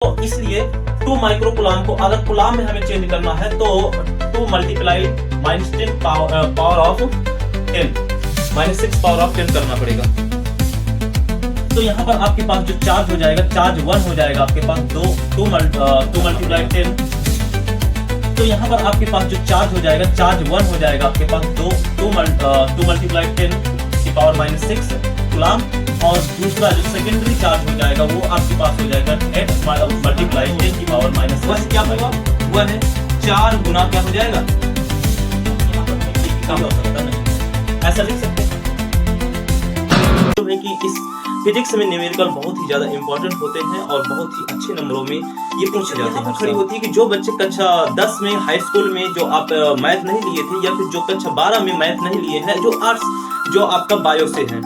तो इसलिए 2 माइक्रो कुलाम को अगर कुलाम में हमें चेंज करना है तो 2 multiply -10 power of 10 -6 power of 10 करना पड़ेगा। तो यहाँ पर आपके पास जो चार्ज हो जाएगा, चार्ज 1 हो जाएगा आपके पास 2 मल्टीप्लाई 10। तो यहाँ पर आपके पास जो चार्ज हो जाएगा, चार्ज 1 हो जाएगा आपके पास 2 मल्टीप्लाई 10 की पावर -6 कुलाम, और दूसरा जो सेकेंडरी चार्ज हो जाएगा वो आपके पास हो जाएगा 8 मल्टीप्लाई 10 की पावर -1। क्या होगा? वह है 4 गुना क्या हो जाएगा, कम हो सकता नहीं, ऐसा लिख सकते हैं। तो है कि इस फिजिक्स में न्यूमेरिकल बहुत ही ज्यादा इंपॉर्टेंट होते हैं और बहुत ही अच्छे नंबरों में ये पूछे जाते हैं। खड़ी होती है कि जो बच्चे कक्षा 10 में हाई स्कूल में जो आप मैथ नहीं लिए थे, या फिर जो कक्षा 12 में मैथ नहीं लिए हैं, जो आर्ट्स जो आपका बायो से है,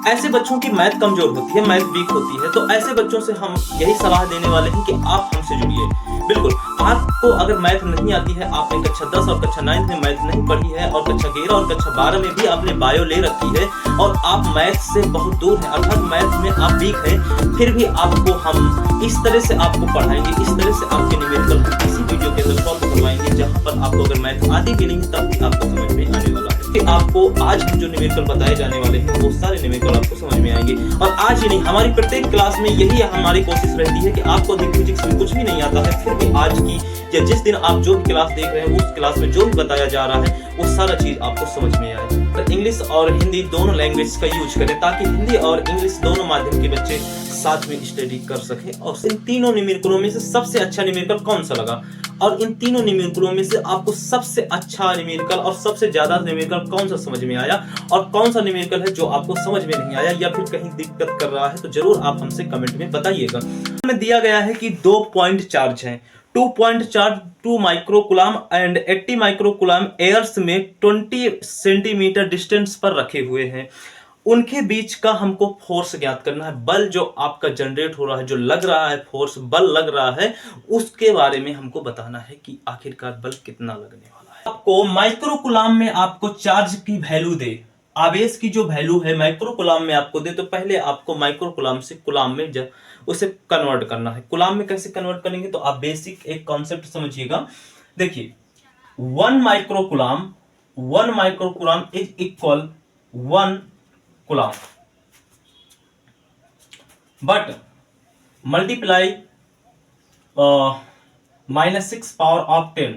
ऐसे बच्चों की मैथ कमजोर होती है, मैथ वीक होती है। तो ऐसे बच्चों से हम यही सलाह देने वाले हैं कि आप हमसे जुड़िए। बिल्कुल, आपको अगर मैथ नहीं आती है, आपने कक्षा 10 और कक्षा 9 में मैथ नहीं पढ़ी है, और कक्षा 11 और कक्षा 12 में भी आपने बायो ले रखी है, और आप मैथ से बहुत दूर हैं, अर्थात मैथ में आप वीक हैं, फिर भी आपको हम इस तरह से आपको पढ़ाएंगे, इस तरह से आपके न्यूमेरिकल हम इसी वीडियो के अंदर सॉल्व करवाएंगे, जहां पर आपको अगर मैथ आती भी नहीं तब भी आपको समझ में आने वाला है। कि आपको आज हम जो न्यूमेरिकल बताए जाने वाले हैं वो सारे न्यूमेरिकल आपको समझ में आएंगे। और आज ही नहीं, हमारी प्रत्येक क्लास में यही हमारी कोशिश रहती है कि आपको फिजिक्स में कुछ भी नहीं आता है, फिर भी आज की या जिस दिन आप जो भी क्लास देख रहे हैं उस क्लास में जो भी बताया जा रहा है वो सारा चीज आपको समझ में आए। तो इंग्लिश और हिंदी दोनों लैंग्वेज का यूज करें, ताकि हिंदी और इंग्लिश दोनों माध्यम के बच्चे साथ में स्टडी कर सके। और इन तीनों न्यूमेरिकलों में से सबसे अच्छा न्यूमेरिकल कौन सा लगा, और इन तीनों न्यूमेरिकलों में से आपको सबसे अच्छा न्यूमेरिकल और सबसे ज्यादा न्यूमेरिकल कौन सा समझ में आया, और कौन सा न्यूमेरिकल है जो आपको समझ में नहीं आया या फिर कहीं दिक्कत कर रहा है, तो जरूर आप हमसे कमेंट में बताइएगा। हमें दिया गया है कि 2 पॉइंट चार्ज हैं, 2 point charge 2 micro coulomb and 80 micro coulomb एयर्स में 20 सेंटीमीटर डिस्टेंस पर रखे हुए हैं। उनके बीच का हमको फोर्स ज्ञात करना है। बल जो आपका जनरेट हो रहा है, जो लग रहा है, फोर्स बल लग रहा है, उसके बारे में हमको बताना है कि आखिरकार बल कितना लगने वाला है। आपको माइक्रो कुलाम में आपको चार्ज की वैल्यू दे, आवेश की जो वैल्यू है माइक्रो कुलाम में आपको दे, तो पहले आपको माइक्रो कुलाम से कुलाम में उसे कन्वर्ट करना है। कुलाम में कैसे कन्वर्ट करेंगे, तो आप बेसिक एक कॉन्सेप्ट समझिएगा। देखिए 1 micro कुलाम is equal 1 कुलाम, but multiply -6 power of 10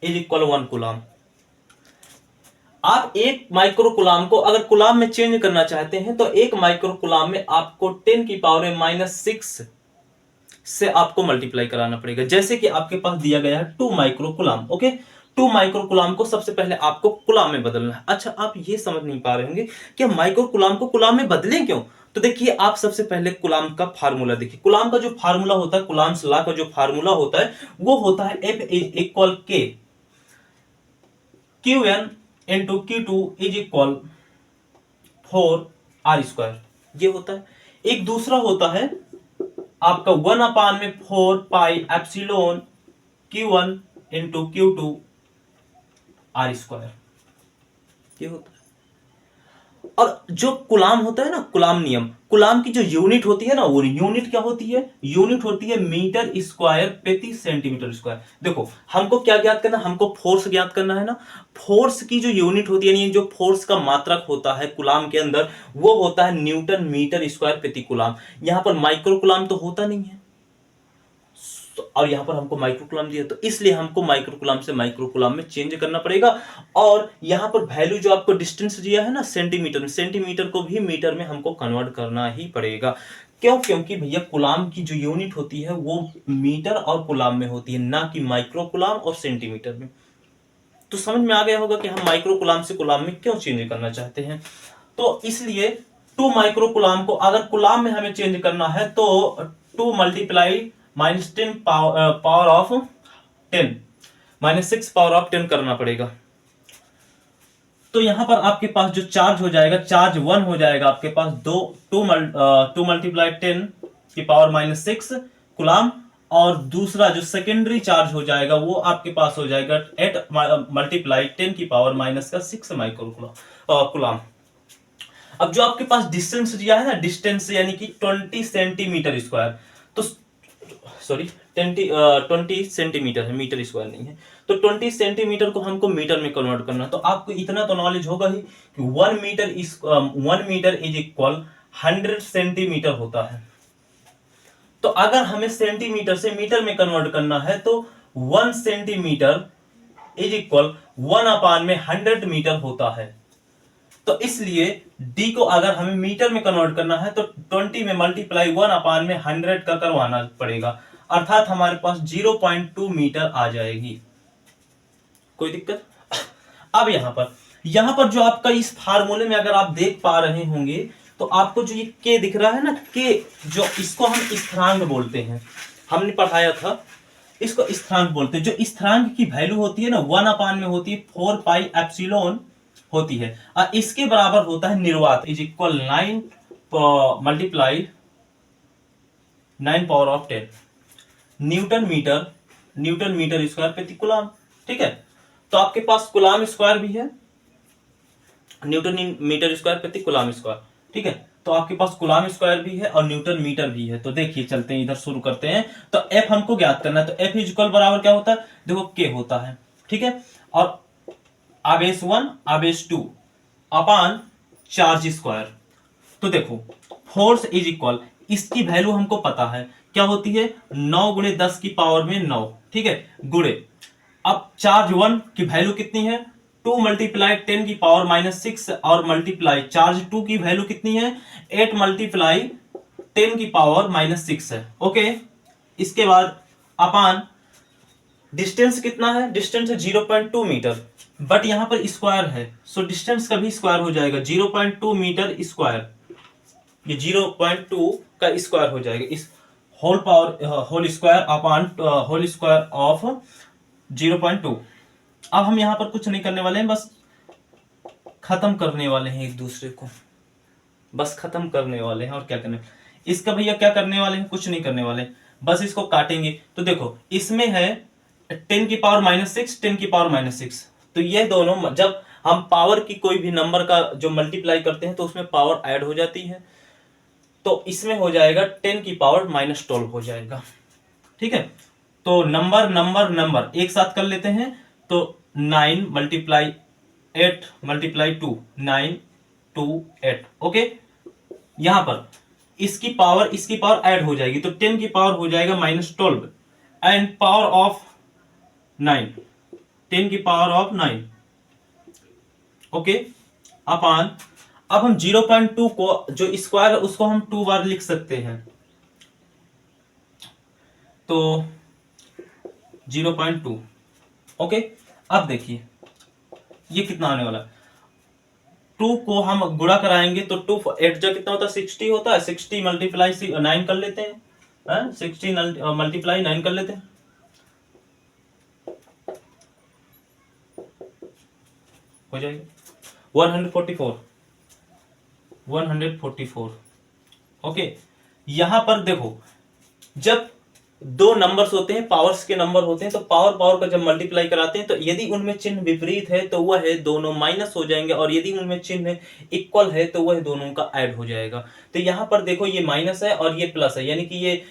is equal 1 कुलाम। आप एक माइक्रो कुलाम को अगर कुलाम में चेंज करना चाहते हैं तो एक माइक्रो कुलाम में आपको 10 की पावर -6 से आपको मल्टीप्लाई कराना पड़ेगा। जैसे कि आपके पास दिया गया है 2 माइक्रो कुलाम, ओके, 2 माइक्रो कुलाम को सबसे पहले आपको कुलाम में बदलना है। अच्छा, आप ये समझ नहीं पा रहे होंगे कि हम माइक्रो कुलाम को कुलाम में बदलें क्यों। तो देखिए, आप सबसे पहले कुलाम का फार्मूला देखिए। कुलाम का जो फार्मूला होता है, कुलाम्स लॉ का जो फार्मूला होता है वो होता है F is equal K Qn into Q2 is equal 4R², ये होता है। एक दूसरा होता है आपका 1/4 pi epsilon Q1 into Q2 R², ये होता है। और जो कुलाम होता है ना, कुलाम नियम, कुलाम की जो यूनिट होती है ना, वो यूनिट क्या होती है, यूनिट होती है मीटर स्क्वायर प्रति सेंटीमीटर स्क्वायर। देखो, हमको क्या ज्ञात करना, हमको फोर्स ज्ञात करना है ना। फोर्स की जो यूनिट होती है, यानी जो फोर्स का मात्रक होता है कुलाम के अंदर, वो होता है न्यूटन मीटर स्क्वायर प्रति कुलाम। यहां पर माइक्रो कुलाम तो होता नहीं है, और यहां पर हमको माइक्रो कुलाम दिया, तो इसलिए हमको माइक्रो कुलाम से माइक्रो कुलाम में चेंज करना पड़ेगा। और यहां पर वैल्यू जो आपको डिस्टेंस दिया है ना सेंटीमीटर में, सेंटीमीटर को भी मीटर में हमको कन्वर्ट करना ही पड़ेगा। क्यों? क्योंकि भैया कुलाम की जो यूनिट होती है वो मीटर और कुलाम में होती है, ना कि माइक्रो कुलाम और सेंटीमीटर में। तो समझ में आ गया होगा कि हम माइक्रो कुलाम से कुलाम में क्यों चेंज करना चाहते हैं। तो इसलिए 2 माइक्रो कुलाम को अगर कुलाम में हमें चेंज करना है तो 2 multiply -10 power of 10 -6 power of 10 करना पड़ेगा। तो यहां पर आपके पास जो चार्ज हो जाएगा, चार्ज 1 हो जाएगा आपके पास 2 मल्टीप्लाई 10 की पावर -6 कुलाम, और दूसरा जो सेकेंडरी चार्ज हो जाएगा वो आपके पास हो जाएगा 8 मल्टीप्लाई 10 की पावर -6 माइक्रो कुलाम। अब जो आपके पास डिस्टेंस दिया है ना, डिस्टेंस यानी कि 20 सेंटीमीटर स्क्वायर, तो सॉरी 20 सेंटीमीटर है, मीटर स्क्वायर नहीं है। तो 20 सेंटीमीटर को हमको मीटर में कन्वर्ट करना है। तो आपको इतना तो नॉलेज होगा ही कि 1 मीटर इज इक्वल 100 सेंटीमीटर होता है। तो अगर हमें सेंटीमीटर से मीटर में कन्वर्ट करना है तो 1 सेंटीमीटर इज इक्वल 1/100 मीटर होता है। तो इसलिए d को अगर हमें मीटर में कन्वर्ट करना है तो 20 में मल्टीप्लाई 1/100 का करवाना पड़ेगा, अर्थात हमारे पास 0.2 मीटर आ जाएगी। कोई दिक्कत? अब यहां पर जो आपका इस फार्मूले में अगर आप देख पा रहे होंगे तो आपको जो ये k दिख रहा है ना, k जो इसको हम स्थिरांक बोलते हैं, हमने पढ़ाया था, इसको स्थिरांक बोलते हैं। जो स्थिरांक की वैल्यू होती है ना 1/, में होती है 4 पाई एप्सिलॉन होती है, और इसके बराबर होता है निर्वात is equal 9 multiply 9 power of 10 newton metre square प्रति कूलम। ठीक है, तो आपके पास कूलम स्क्वायर भी है, न्यूटन मीटर स्क्वायर प्रति कूलम स्क्वायर। ठीक है, तो आपके पास कूलम स्क्वायर भी है और न्यूटन मीटर भी है। तो देखिए चलते हैं, इधर शुरू करते हैं। तो F हमको ज्ञात करना है, तो F इज इक्वल बराबर क्या होता है, देखो K होता है। ठीक है, और आवेश 1 आवेश 2 अपान चार्ज स्क्वायर। तो देखो फोर्स इज इक्वल, इसकी वैल्यू हमको पता है क्या होती है, 9 गुणे 10 की पावर में 9। ठीक है, गुणे अब चार्ज 1 की वैल्यू कितनी है, 2 मल्टीप्लाई 10 की पावर -6 और मल्टीप्लाई चार्ज 2 की वैल्यू कितनी है, 8 मल्टीप्लाई 10 की पावर -6 है। ओके, इसके बाद अपान डिस्टेंस कितना है, डिस्टेंस है 0.2 मीटर, बट यहां पर स्क्वायर है, सो डिस्टेंस का भी स्क्वायर हो जाएगा, 0.2 मीटर स्क्वायर, ये 0.2 का स्क्वायर हो जाएगा, इस whole square upon whole square of 0.2। अब हम यहां पर कुछ नहीं करने वाले हैं, बस खत्म करने वाले हैं एक दूसरे को, बस खत्म करने वाले हैं, और क्या करने, इसका भैया क्या करने वाले हैं, कुछ नहीं करने वाले, बस इसको काटेंगे। तो देखो इसमें है 10 की पावर -6 10 की पावर -6, तो ये दोनों जब हम पावर की कोई भी नंबर का जो मल्टीप्लाई करते हैं तो उसमें पावर ऐड हो जाती है, तो इसमें हो जाएगा 10 की पावर -12 हो जाएगा। ठीक है, तो नंबर एक साथ कर लेते हैं, तो 9 मल्टीप्लाई 8 मल्टीप्लाई 2 9 2 8। ओके, यहां पर इसकी पावर ऐड हो जाएगी, तो 10 की पावर हो जाएगा -12 एंड पावर ऑफ 9 10 की पावर ऑफ 9। ओके, अपान अब हम 0.2 को जो स्क्वायर है उसको हम 2 बार लिख सकते हैं, तो 0.2। ओके, अब देखिए ये कितना आने वाला है, 2 को हम गुणा कराएंगे तो 2 8 जा कितना होता है, 60 होता है, 60 मल्टीप्लाई 9 कर लेते हैं, 60 मल्टीप्लाई 9 कर लेते हैं, हो जाएगा 144। ओके, यहां पर देखो जब दो नंबर्स होते हैं, पावर्स के नंबर होते हैं, तो पावर का जब मल्टीप्लाई कराते हैं तो यदि उनमें चिन्ह विपरीत है तो वह है दोनों माइनस हो जाएंगे, और यदि उनमें चिन्ह इक्वल है तो वह दोनों का ऐड हो जाएगा। तो यहां पर देखो ये माइनस है और ये प्लस है, यानी कि ये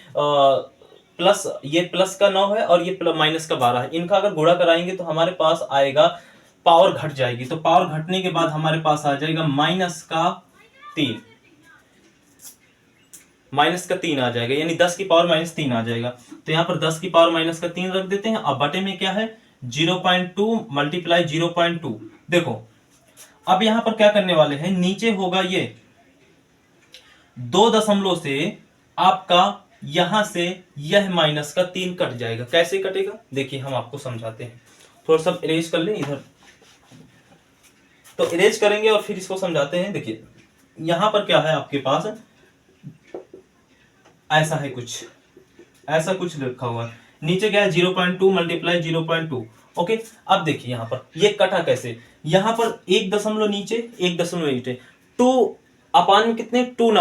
प्लस का 9 है और ये माइनस का 12 है, इनका अगर गुणा कराएंगे तो हमारे पास आएगा, पावर घट जाएगी, तो पावर घटने के बाद हमारे पास आ जाएगा -3 आ जाएगा, यानी 10 की पावर -3 आ जाएगा। तो यहां पर 10 की पावर -3 रख देते हैं। अब बटे में क्या है, 0.2 मल्टीप्लाई 0.2। देखो अब यहां पर क्या करने वाले हैं, नीचे होगा ये 2 दशमलव से आपका यहां से यह -3 कट जाएगा। कैसे कटेगा देखिए हम आपको समझाते हैं, थोड़ा सा इरेज कर ले इधर, तो इरेज करेंगे और फिर इसको समझाते हैं। देखिए यहां पर क्या है, आपके पास ऐसा है ऐसा कुछ लिखा हुआ है, नीचे क्या है 0.2 मल्टीप्लाई 0.2। ओके, अब देखिए यहां पर ये कटा कैसे, यहां पर 1 दशमलव नीचे 1 दशमलव नीचे 2 अपान में कितने 2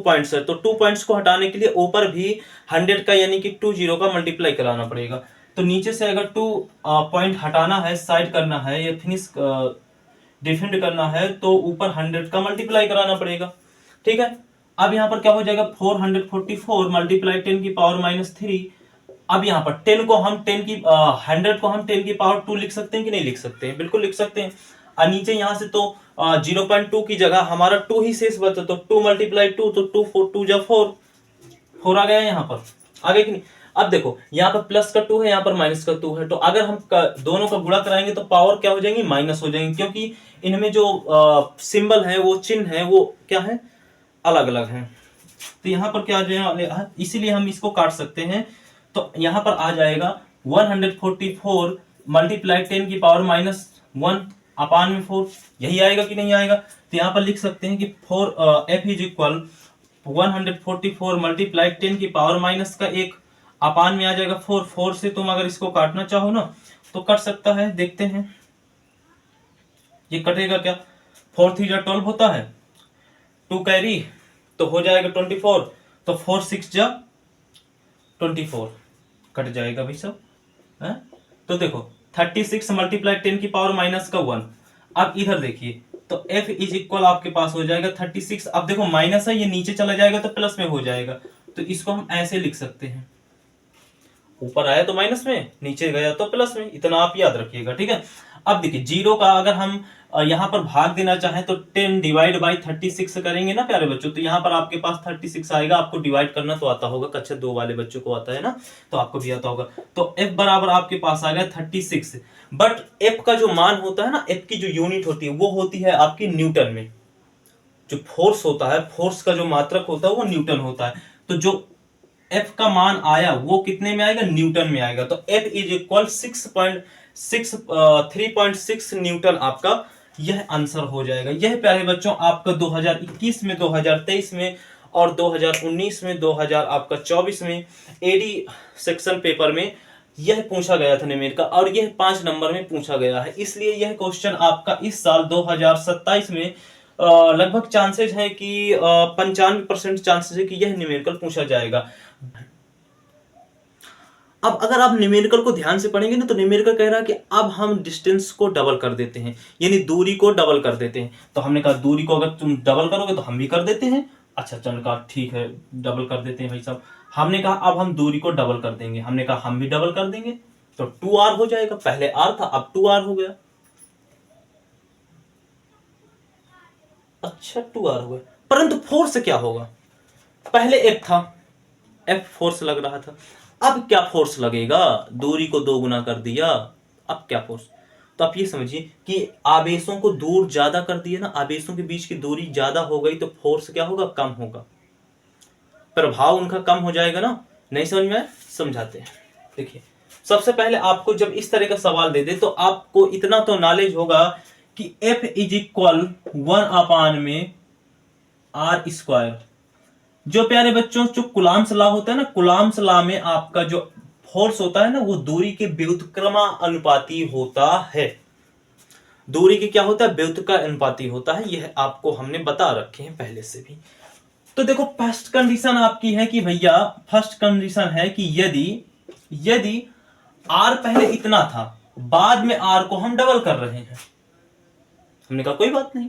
पॉइंट्स है, तो 2 पॉइंट्स को हटाने के लिए ऊपर भी 100 का यानी कि 20 का मल्टीप्लाई कराना पड़ेगा। तो नीचे से अगर 2 पॉइंट हटाना है, साइड करना है या फिनिश डिफेंड करना है, तो ऊपर 100 का मल्टीप्लाई कराना पड़ेगा। ठीक है, अब यहाँ पर क्या हो जाएगा 444 मल्टीप्लाई 10 की पावर -3। अब यहाँ पर 10 को हम 100 को हम 10 की पावर 2 लिख सकते हैं कि नहीं लिख सकते हैं? बिल्कुल लिख सकते हैं। और नीचे यहाँ से तो 0.2 की जगह हमारा 2 ही शेष बचा, तो 2 मल्टीप्लाई 2, तो 2 4 2 जा 4 आ गया यहाँ पर, आगे कि नहीं। अब देखो यहाँ पर प्लस का 2 है, यहाँ पर माइनस का 2 है, तो अगर हम दोनों का गुणा कराएंगे तो पावर क्या हो जाएंगी? माइनस हो जाएंगे, क्योंकि इनमें जो सिंबल है, वो चिन्ह है, वो क्या है? अलग अलग है। तो यहाँ पर क्या आ जाएगा, इसीलिए हम इसको काट सकते हैं। तो यहाँ पर आ जाएगा 144 मल्टीप्लाई 10 की पावर -1 अपान में 4, यही आएगा कि नहीं आएगा? तो यहाँ पर लिख सकते हैं कि f इज इक्वल 144 मल्टीप्लाई 10 की पावर -1 अपान में आ जाएगा 4 से तुम अगर इसको काटना चाहो ना तो कट सकता है, देखते हैं ये कटेगा क्या। 4 3 जा 12 होता है, 2 कैरी तो हो जाएगा 24, तो 4 6 जा 24 कट जाएगा भाई सब है? तो देखो 36 मल्टीप्लाई 10 की पावर -1। अब इधर देखिए तो f इज इक्वल आपके पास हो जाएगा 36। अब देखो माइनस है, ये नीचे चला जाएगा तो प्लस में हो जाएगा, तो इसको हम ऐसे लिख सकते हैं, ऊपर आया तो माइनस में, नीचे गया तो प्लस में, इतना आप याद रखिएगा, ठीक है। अब देखिए 0 का अगर हम यहाँ पर भाग देना चाहें तो 10 डिवाइड बाई 36 करेंगे ना प्यारे बच्चों, तो यहाँ पर आपके पास 36 आएगा। आपको डिवाइड करना तो आता होगा, कक्षा 2 वाले बच्चों को आता है ना, तो आपको भी आता होगा। तो f बराबर आपके पास आ गया 36। बट f का जो मान होता है ना, f की जो यूनिट होती है वो होती है आपकी न्यूटन में। जो फोर्स होता है, फोर्स का जो मात्रक होता है वो न्यूटन होता है। तो जो f का मान आया वो कितने में आएगा? न्यूटन में आएगा। तो f इज इक्वल 3.6 न्यूटन आपका यह आंसर हो जाएगा। यह प्यारे बच्चों आपका 2021 में, 2023 में और 2019 में, 2024 में एडी सेक्शन पेपर में यह पूछा गया था न्यूमेरिकल, और यह 5 नंबर में पूछा गया है। इसलिए यह क्वेश्चन आपका इस साल 2027 में लगभग चांसेस है कि 95% चांसेस है कि यह न्यूमेरिकल पूछा जाएगा। अब अगर आप न्यूमेरिकल को ध्यान से पढ़ेंगे ना, तो न्यूमेरिकल कह रहा है कि अब हम डिस्टेंस को डबल कर देते हैं, यानी दूरी को डबल कर देते हैं। तो हमने कहा दूरी को अगर तुम डबल करोगे तो हम भी कर देते हैं। अच्छा चल कहा ठीक है डबल कर देते हैं भाई साहब। हमने कहा अब हम दूरी को डबल कर देंगे, हमने कहा हम भी डबल कर देंगे, तो 2r हो जाएगा। पहले r था, अब 2r हो गया। अच्छा 2r हो गया, परंतु फोर्स क्या होगा? पहले f था, f फोर्स लग रहा था, अब क्या फोर्स लगेगा? दूरी को 2 गुना कर दिया, अब क्या फोर्स? तो आप ये समझिए कि आवेशों को दूर ज्यादा कर दिया ना, आवेशों के बीच की दूरी ज्यादा हो गई तो फोर्स क्या होगा? कम होगा, प्रभाव उनका कम हो जाएगा ना। नहीं समझ में? समझाते हैं। देखिए सबसे पहले आपको जब इस तरह का सवाल दे दे तो आपको इतना तो नॉलेज होगा कि F इज इक्वल 1 में r स्क्वायर। जो प्यारे बच्चों जो कुलाम्स लॉ होता है ना, कुलाम्स लॉ में आपका जो फोर्स होता है ना वो दूरी के व्युत्क्रमानुपाती होता है। दूरी के क्या होता है? व्युत्क्रमानुपाती होता है। यह आपको हमने बता रखे हैं पहले से भी। तो देखो फर्स्ट कंडीशन आपकी है कि भैया, फर्स्ट कंडीशन है कि यदि r पहले इतना था, बाद में r को हम डबल कर रहे हैं, हमने कहा कोई बात नहीं।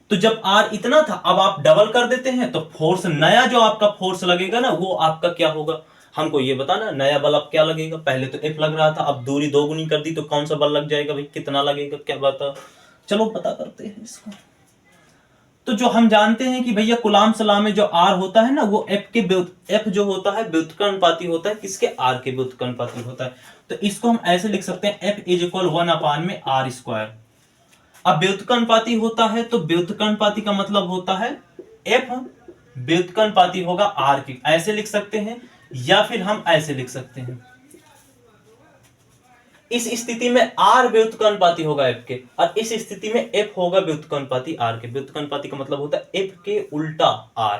तो जब r इतना था अब आप डबल कर देते हैं तो फोर्स, नया जो आपका फोर्स लगेगा ना वो आपका क्या होगा? हमको ये बताना, नया बल अब क्या लगेगा? पहले तो F लग रहा था, अब दूरी 2 गुनी कर दी तो कौन सा बल लग जाएगा भाई? कितना लगेगा क्या बता? चलो पता करते हैं इसको। तो जो हम जानते हैं कि भैया कुलाम्स लॉ में जो r होता है ना वो F जो होता है व्युत्क्रमानुपाती होता है, किसके? r के व्युत्क्रमानुपाती होता है। तो इसको हम ऐसे लिख सकते हैं F इज इक्वल 1 में r स्क्वायर। अब व्युत्क्रमानुपाती होता है तो व्युत्क्रमानुपाती का मतलब होता है F व्युत्क्रमानुपाती होगा R के, ऐसे लिख सकते हैं, या फिर हम ऐसे लिख सकते हैं। इस स्थिति में R व्युत्क्रमानुपाती होगा F के, और इस स्थिति में F होगा व्युत्क्रमानुपाती R के। व्युत्क्रमानुपाती का मतलब होता है F के उल्टा R।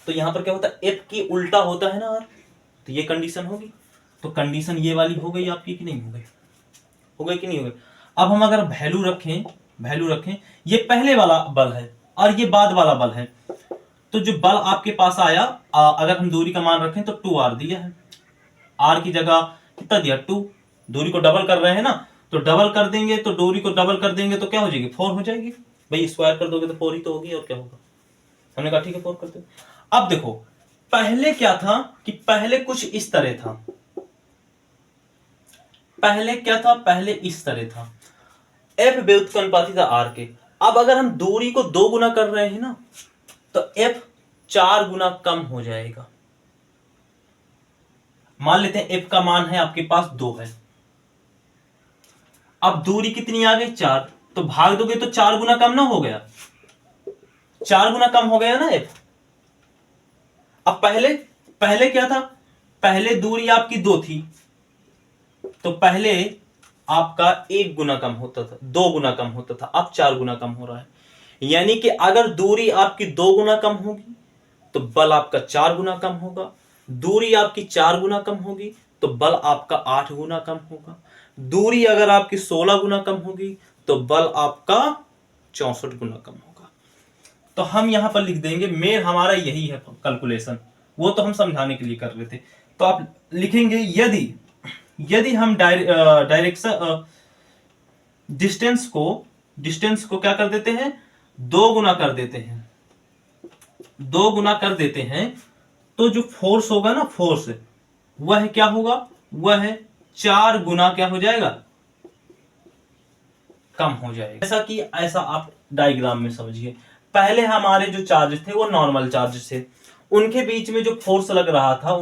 तो यहां पर क्या होता है? F की उल्टा होता है ना R, तो ये कंडीशन होगी। तो कंडीशन ये वाली हो गई आपकी कि नहीं हो गई? हो गई कि नहीं हो गई? अब हम अगर वैल्यू रखें, ये पहले वाला बल है और ये बाद वाला बल है, तो जो बल आपके पास आया, अगर हम दूरी का मान रखें तो 2r दिया है, r की जगह कितना दिया? 2। दूरी को डबल कर रहे हैं ना, तो डबल कर देंगे, तो दूरी को डबल कर देंगे तो क्या हो जाएगी? 4 हो जाएगी भाई। स्क्वायर कर दोगे तो 4 ही तो होगी, और क्या होगा? हमने कहा ठीक है 4 करते। अब देखो पहले क्या था कि पहले कुछ इस तरह था, पहले क्या था, पहले इस तरह था, f व्युत्क्रमानुपाती था r के। अब अगर हम दूरी को 2 गुना कर रहे हैं ना तो f 4 गुना कम हो जाएगा। मान लेते हैं f का मान है आपके पास 2 है, अब दूरी कितनी आ गई 4, तो भाग दोगे तो 4 गुना कम ना हो गया, 4 गुना कम हो गया ना f। अब पहले क्या था, पहले दूरी आपकी 2 थी तो पहले आपका 1 गुना कम होता था, 2 गुना कम होता था, अब 4 गुना कम हो रहा है। यानी कि अगर दूरी आपकी 2 गुना कम होगी तो बल आपका 4 गुना कम होगा, दूरी आपकी 4 गुना कम होगी तो बल आपका 8 गुना कम होगा, दूरी अगर आपकी 16 गुना कम होगी तो बल आपका 64 गुना कम होगा। तो हम यहां पर लिख देंगे, मेन हमारा यही है कैलकुलेशन, वो तो हम समझाने के लिए कर रहे थे। तो आप लिखेंगे यदि हम डायरेक्शन डिस्टेंस को क्या कर देते हैं, 2 गुना कर देते हैं, 2 गुना कर देते हैं, तो जो फोर्स होगा ना, फोर्स वह क्या होगा, वह 4 गुना क्या हो जाएगा, कम हो जाएगा। ऐसा आप डायग्राम में समझिए। पहले हमारे जो चार्ज थे वो नॉर्मल चार्ज थे, उनके बीच में जो फोर्स लग रहा था,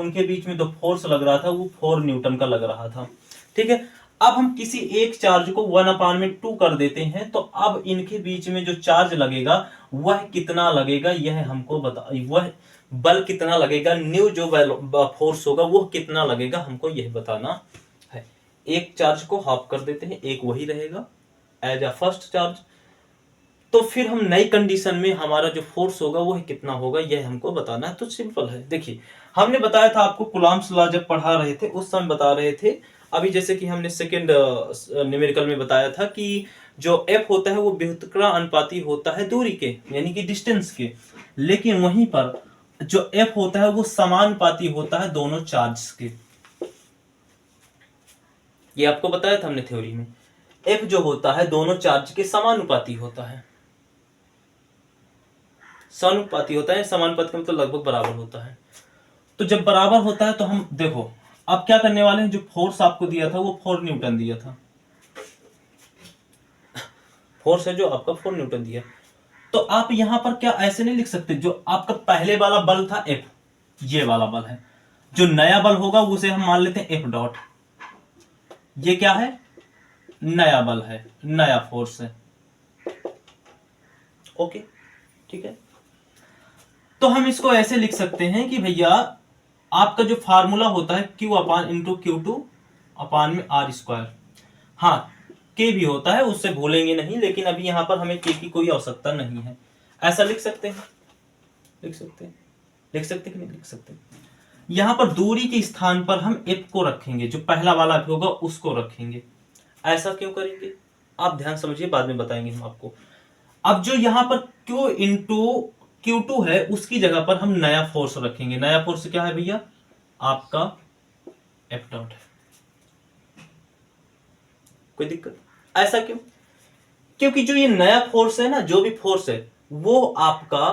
वो 4 न्यूटन का लग रहा था, ठीक है। अब हम किसी एक चार्ज को 1/2 कर देते हैं, तो अब इनके बीच में जो चार्ज लगेगा वह कितना लगेगा, यह हमको वह बल कितना लगेगा, न्यू जो फोर्स होगा वो कितना लगेगा, हमको यह बताना है। एक चार्ज को हाफ कर देते हैं, एक वही रहेगा एज अ फर्स्ट चार्ज, तो फिर हम नई कंडीशन में हमारा जो फोर्स होगा वह कितना होगा, यह हमको बताना है। तो सिंपल है, देखिए हमने बताया था आपको कुलाम्ब्स लॉ जब पढ़ा रहे थे उस समय बता रहे थे, अभी जैसे कि हमने सेकंड न्यूमेरिकल में बताया था कि जो f होता है वो व्युत्क्रमानुपाती होता है दूरी के, यानी कि डिस्टेंस के, लेकिन वहीं पर जो f होता है वो समानुपाती होता है दोनों चार्ज के। ये आपको बताया था हमने थ्योरी में, f जो होता है दोनों चार्ज के समानुपाती होता है, समानुपाती होता है, समानुपाती मतलब लगभग बराबर होता है। तो जब बराबर होता है तो हम देखो अब क्या करने वाले हैं, जो फोर्स आपको दिया था वो 4 न्यूटन दिया था, फोर्स है जो आपका 4 न्यूटन दिया, तो आप यहां पर क्या ऐसे नहीं लिख सकते, जो आपका पहले वाला बल था F, ये वाला बल है, जो नया बल होगा उसे हम मान लेते हैं F डॉट, ये क्या है, नया बल है, नया फोर्स है, ओके ठीक है। तो हम इसको ऐसे लिख सकते हैं कि भैया आपका जो फार्मूला होता है Q अपान इंटू Q2 अपान में R², हाँ K भी होता है, उससे भूलेंगे नहीं, लेकिन अभी यहां पर हमें K की कोई आवश्यकता नहीं है। ऐसा लिख सकते हैं कि नहीं लिख सकते। यहां पर दूरी के स्थान पर हम F को रखेंगे, जो पहला वाला F होगा उसको रखेंगे। ऐसा क्यों करेंगे आप ध्यान समझिए, बाद में बताएंगे हम आपको। अब जो यहां पर Q इंटू Q2 है उसकी जगह पर हम नया फोर्स रखेंगे, नया फोर्स क्या है भैया, आपका F डॉट है। कोई दिक्कत, ऐसा क्यों, क्योंकि जो ये नया फोर्स है ना, जो भी फोर्स है वो आपका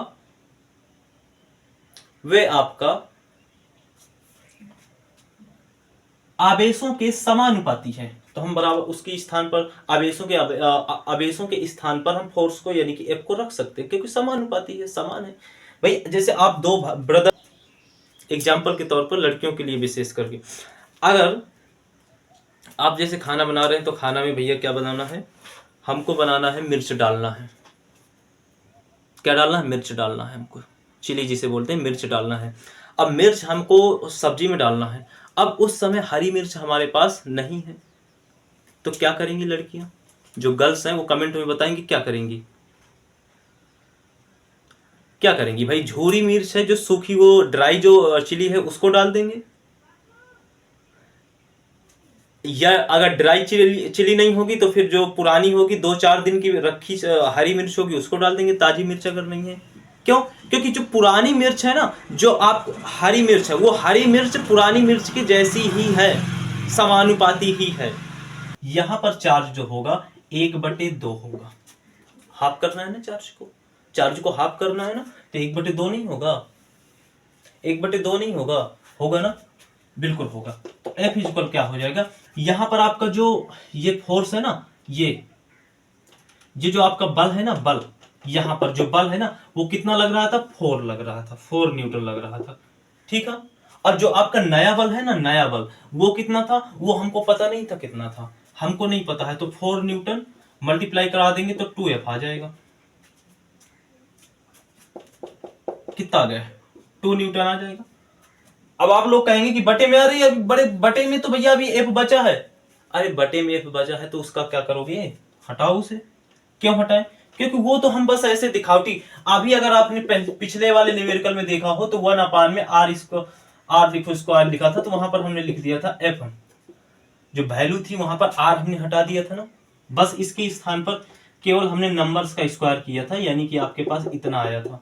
आवेशों के समानुपाती है, तो हम बराबर उसके स्थान पर आवेशों के स्थान पर हम फोर्स को यानी कि F को रख सकते हैं, क्योंकि समानुपाती है, समान है भाई। जैसे आप दो ब्रदर, एग्जाम्पल के तौर पर लड़कियों के लिए विशेष करके, अगर आप जैसे खाना बना रहे हैं तो खाना में भैया क्या बनाना है, हमको बनाना है मिर्च डालना है, क्या डालना है, मिर्च डालना है, हमको चिली जिसे बोलते हैं मिर्च डालना है। अब मिर्च हमको सब्जी में डालना है, अब उस समय हरी मिर्च हमारे पास नहीं है, तो क्या करेंगी लड़कियां, जो गर्ल्स हैं वो कमेंट में बताएंगी क्या करेंगी, भाई झोरी मिर्च है जो सूखी, वो ड्राई जो चिली है उसको डाल देंगे, या अगर ड्राई चिली नहीं होगी तो फिर जो पुरानी होगी 2-4 दिन की रखी हरी मिर्च होगी उसको डाल देंगे, ताजी मिर्च अगर नहीं है। क्यों, क्योंकि जो पुरानी मिर्च है ना, जो आप हरी मिर्च है, वो हरी मिर्च पुरानी मिर्च की जैसी ही है, समानुपाती ही है। यहां पर चार्ज जो होगा 1/2 होगा, हाफ करना है ना चार्ज को, चार्ज को हाफ करना है ना, तो 1/2 नहीं होगा, 1/2 नहीं होगा, होगा ना, बिल्कुल होगा। तो F इक्वल क्या हो जाएगा, यहां पर आपका जो ये फोर्स है ना, ये जो आपका बल है ना, बल यहां पर जो बल है ना, वो कितना लग रहा था, 4 लग रहा था, 4 न्यूटन लग रहा था, ठीक है। और जो आपका नया बल है ना, नया बल वो कितना था, वो हमको पता नहीं था कितना था, हमको नहीं पता है, तो 4 न्यूटन मल्टीप्लाई करा देंगे तो 2F आ जाएगा। कितना आ गया, 2 न्यूटन आ जाएगा। अब आप लोग कहेंगे कि बटे में, अरे बड़े बटे में तो भैया अभी F बचा है। अरे बटे में F बचा है तो उसका क्या करोगे, हटाओ उसे। क्यों हटाएं, क्योंकि वो तो हम बस ऐसे दिखावटी, अभी अगर आपने पिछले वाले न्यूमेरिकल में देखा हो तो 1 में आर इसको आर लिखो स्क्वायर लिखा था, तो वहां पर हमने लिख दिया था F, जो वैल्यू थी वहां पर आर हमने हटा दिया था ना, बस इसके स्थान पर केवल हमने नंबर्स का स्क्वायर किया था, यानी कि आपके पास इतना आया था।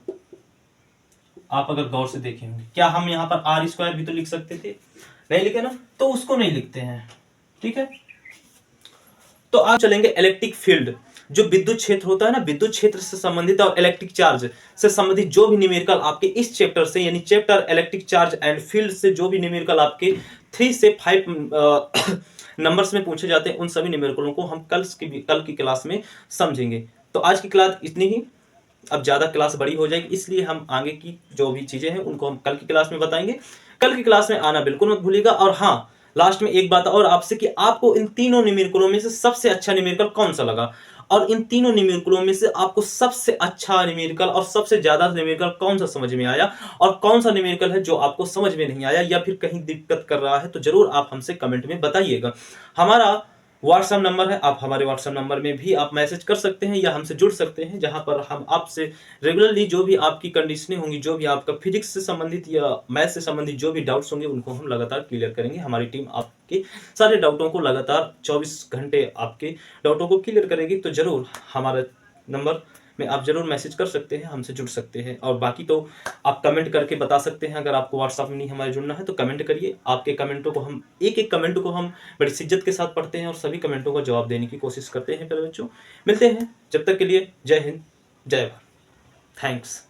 आप अगर गौर से देखें होंगे, क्या हम यहाँ पर आर स्क्वायर भी तो लिख सकते थे, नहीं लिखे ना, तो उसको नहीं लिखते हैं, ठीक है। तो आप चलेंगे इलेक्ट्रिक फील्ड, जो विद्युत क्षेत्र होता है ना, विद्युत क्षेत्र से संबंधित और इलेक्ट्रिक चार्ज से संबंधित जो भी न्यूमेरिकल आपके इस चैप्टर से, यानी chapter electric charge and field से जो भी न्यूमेरिकल आपके 3 से 5 नंबर्स में पूछे जाते हैं, उन सभी न्यूमेरिकलों को हम कल की क्लास में समझेंगे। तो आज की क्लास इतनी ही, अब ज्यादा क्लास बड़ी हो जाएगी, इसलिए हम आगे की जो भी चीजें हैं उनको हम कल की क्लास में बताएंगे। कल की क्लास में आना बिल्कुल मत भूलिएगा। और हाँ, लास्ट में एक बात और आपसे कि आपको इन तीनों न्यूमेरिकलों में से सबसे अच्छा न्यूमेरिकल कौन सा लगा, और इन तीनों न्यूमेरिकलों में से आपको सबसे अच्छा न्यूमेरिकल और सबसे ज्यादा न्यूमेरिकल कौन सा समझ में आया, और कौन सा न्यूमेरिकल है जो आपको समझ में नहीं आया या फिर कहीं दिक्कत कर रहा है, तो जरूर आप हमसे कमेंट में बताइएगा। हमारा व्हाट्सएप नंबर है, आप हमारे व्हाट्सएप नंबर में भी आप मैसेज कर सकते हैं या हमसे जुड़ सकते हैं, जहां पर हम आपसे रेगुलरली जो भी आपकी कंडीशनें होंगी, जो भी आपका फिजिक्स से संबंधित या मैथ से संबंधित जो भी डाउट्स होंगे, उनको हम लगातार क्लियर करेंगे। हमारी टीम आपके सारे डाउटों को लगातार 24 घंटे आपके डाउटों को क्लियर करेगी। तो जरूर हमारे नंबर में आप जरूर मैसेज कर सकते हैं, हमसे जुड़ सकते हैं। और बाकी तो आप कमेंट करके बता सकते हैं, अगर आपको व्हाट्सएप में नहीं हमारे जुड़ना है तो कमेंट करिए। आपके कमेंटों को हम एक एक कमेंट को हम बड़ी शिद्दत के साथ पढ़ते हैं और सभी कमेंटों का जवाब देने की कोशिश करते हैं। प्यारे बच्चों, मिलते हैं, जब तक के लिए जय हिंद, जय भारत, थैंक्स।